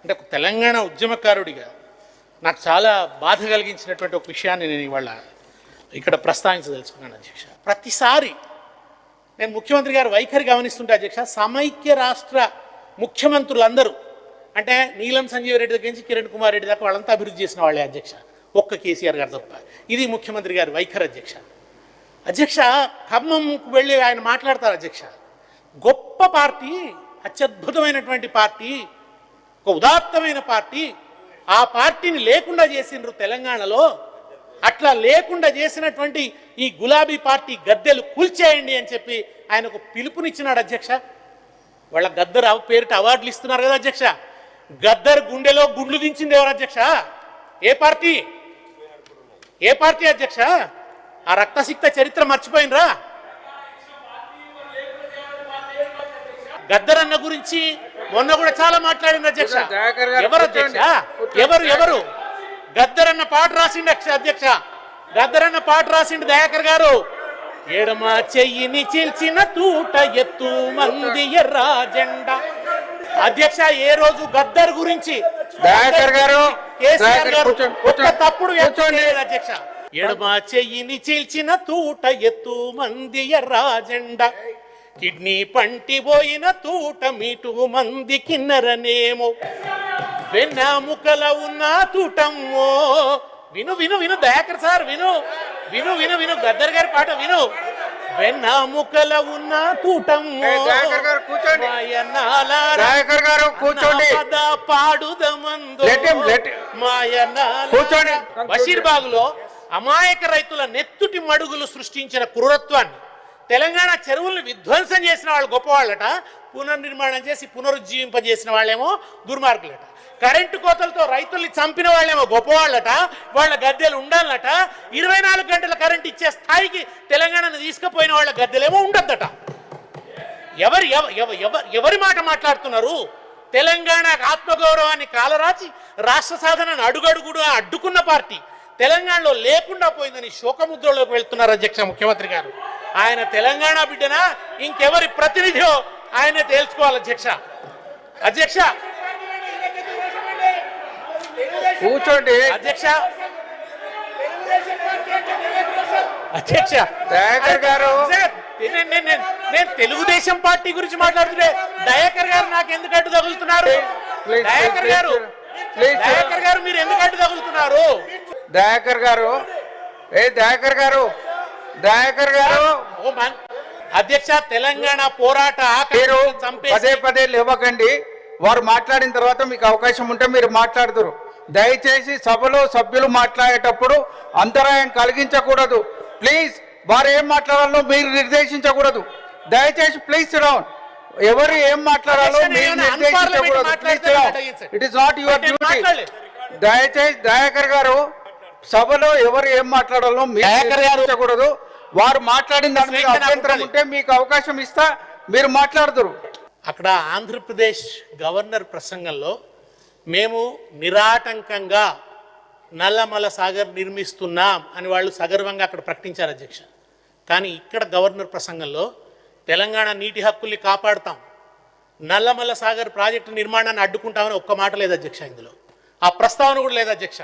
అంటే తెలంగాణ ఉద్యమకారుడిగా నాకు చాలా బాధ కలిగించినటువంటి ఒక విషయాన్ని నేను ఇవాళ ఇక్కడ ప్రస్తావించదలుచుకున్నాను అధ్యక్ష. ప్రతిసారి నేను ముఖ్యమంత్రి గారు వైఖరి గమనిస్తుంటే అధ్యక్ష, సమైక్య రాష్ట్ర ముఖ్యమంత్రులందరూ అంటే నీలం సంజీవ్ రెడ్డి దగ్గర నుంచి కిరణ్ కుమార్ రెడ్డి దాకా వాళ్ళంతా అభివృద్ధి చేసిన వాళ్ళే అధ్యక్ష, ఒక్క కేసీఆర్ గారు తప్ప. ఇది ముఖ్యమంత్రి గారి వైఖరి అధ్యక్ష. అధ్యక్ష, ఖమ్మంకు వెళ్ళి ఆయన మాట్లాడతారు అధ్యక్ష, గొప్ప పార్టీ, అత్యద్భుతమైనటువంటి పార్టీ, ఒక ఉదాత్తమైన పార్టీ, ఆ పార్టీని లేకుండా చేసిండ్రు తెలంగాణలో, అట్లా లేకుండా చేసినటువంటి ఈ గులాబీ పార్టీ గద్దెలు కూల్చేయండి అని చెప్పి ఆయనకు పిలుపునిచ్చినాడు అధ్యక్ష. వాళ్ళ గద్దర్ పేరిట అవార్డులు ఇస్తున్నారు కదా అధ్యక్ష. గద్దర్ గుండెలో గుండ్లు దించింది ఎవరు అధ్యక్ష? ఏ పార్టీ? ఏ పార్టీ అధ్యక్ష? ఆ రక్తసిక్త చరిత్ర మర్చిపోయినరా? గద్దర్ అన్న గురించి మొన్న కూడా చాలా మాట్లాడిన అధ్యక్ష. ఎవరు అధ్యక్ష? ఎవరు గద్దర్ అన్న పాట రాసిండు అధ్యక్ష. గద్దర్ అన్న పాట రాసిండు దయాకర్ గారు. ఎడమ చెయ్యిని చీల్చిన తూట ఎత్తు మంది ఎర్ర జెండా. అధ్యక్ష, ఏ రోజు గద్దర్ గురించి దయాకర్ గారు కేసీఆర్ గారు ఒక్క తప్పుడు అధ్యక్ష. ఎడమ చెయ్యిని చీల్చిన తూట ఎత్తు మంది ఎర్ర జెండా, కిడ్నీ పంటి పోయిన తూట మీటు మంది కిన్నరనేమో, వెన్నముకల ఉన్న తూటమ్మో. విను విను విను దయాకర్ సార్, విను విను విను విను గద్దర్ గారి పాట విను. వెన్నముకల ఉన్న తూటమ్మో, పాడుదమందో బషీర్బాగులో అమాయక రైతుల నెత్తుటి మడుగులు సృష్టించిన క్రూరత్వాన్ని, తెలంగాణ చెరువులను విధ్వంసం చేసిన వాళ్ళు గొప్పవాళ్ళట, పునర్నిర్మాణం చేసి పునరుజ్జీవింపజేసిన వాళ్ళేమో దుర్మార్గులట, కరెంటు కోతలతో రైతుల్ని చంపిన వాళ్ళేమో గొప్పవాళ్ళట, వాళ్ళ గద్దెలు ఉండాలట, 24 గంటల కరెంట్ ఇచ్చే స్థాయికి తెలంగాణను తీసుకుపోయిన వాళ్ళ గద్దెలేమో ఉండద్దట. ఎవరి మాట మాట్లాడుతున్నారు? తెలంగాణ ఆత్మగౌరవాన్ని కాలరాచి రాష్ట్ర సాధనను అడుగడుగుడు అడ్డుకున్న పార్టీ తెలంగాణలో లేకుండా పోయిందని శోకముద్రలోకి వెళ్తున్నారు అధ్యక్ష ముఖ్యమంత్రి గారు. ఆయన తెలంగాణ బిడ్డనా ఇంకెవరి ప్రతినిధో ఆయన తెలుసుకోవాలి అధ్యక్ష. అధ్యక్ష కూర్చోండి అధ్యక్ష. అధ్యక్ష దయాకర్ గారు, నేను తెలుగుదేశం పార్టీ గురించి మాట్లాడుతుంటే దయాకర్ గారు నాకు ఎందుకు అడ్డు తగులుతున్నారు? దయాకర్ గారు, దయాకర్ గారు మీరు ఎందుకు అడ్డు తగులుతున్నారు? దయాకర్ గారు, దయాకర్ గారు, దయాకర్ గారు. అధ్యక్ష, తెలంగాణ పోరాట పదే పదే లేవకండి. వారు మాట్లాడిన తర్వాత మీకు అవకాశం ఉంటే మీరు మాట్లాడుతురు. దయచేసి సభలో సభ్యులు మాట్లాడేటప్పుడు అంతరాయం కలిగించకూడదు. ప్లీజ్, వారు ఏం మాట్లాడాలో మీరు నిర్దేశించకూడదు. దయచేసి ప్లీజ్ డౌన్. ఎవరు ఏం మాట్లాడాలో మీరు నిర్దేశించకూడదు. It is not your duty. దయచేసి దయాకర్ గారు, సభలో ఎవరు ఏం మాట్లాడాలో మీరు నిర్దేశించకూడదు. వారు మాట్లాడిన దాని మీద అభ్యంతరం ఉంటే మీకు అవకాశం ఇస్తా, మీరు మాట్లాడుతురు. అక్కడ ఆంధ్రప్రదేశ్ గవర్నర్ ప్రసంగంలో మేము నిరాటంకంగా నల్లమల సాగర్ నిర్మిస్తున్నాం అని వాళ్ళు సగర్వంగా అక్కడ ప్రకటించారు అధ్యక్ష. కానీ ఇక్కడ గవర్నర్ ప్రసంగంలో తెలంగాణ నీటి హక్కుల్ని కాపాడుతాం, నల్లమల సాగర్ ప్రాజెక్టు నిర్మాణాన్ని అడ్డుకుంటామని ఒక్క మాట లేదు అధ్యక్ష. ఇందులో ఆ ప్రస్తావన కూడా లేదు అధ్యక్ష.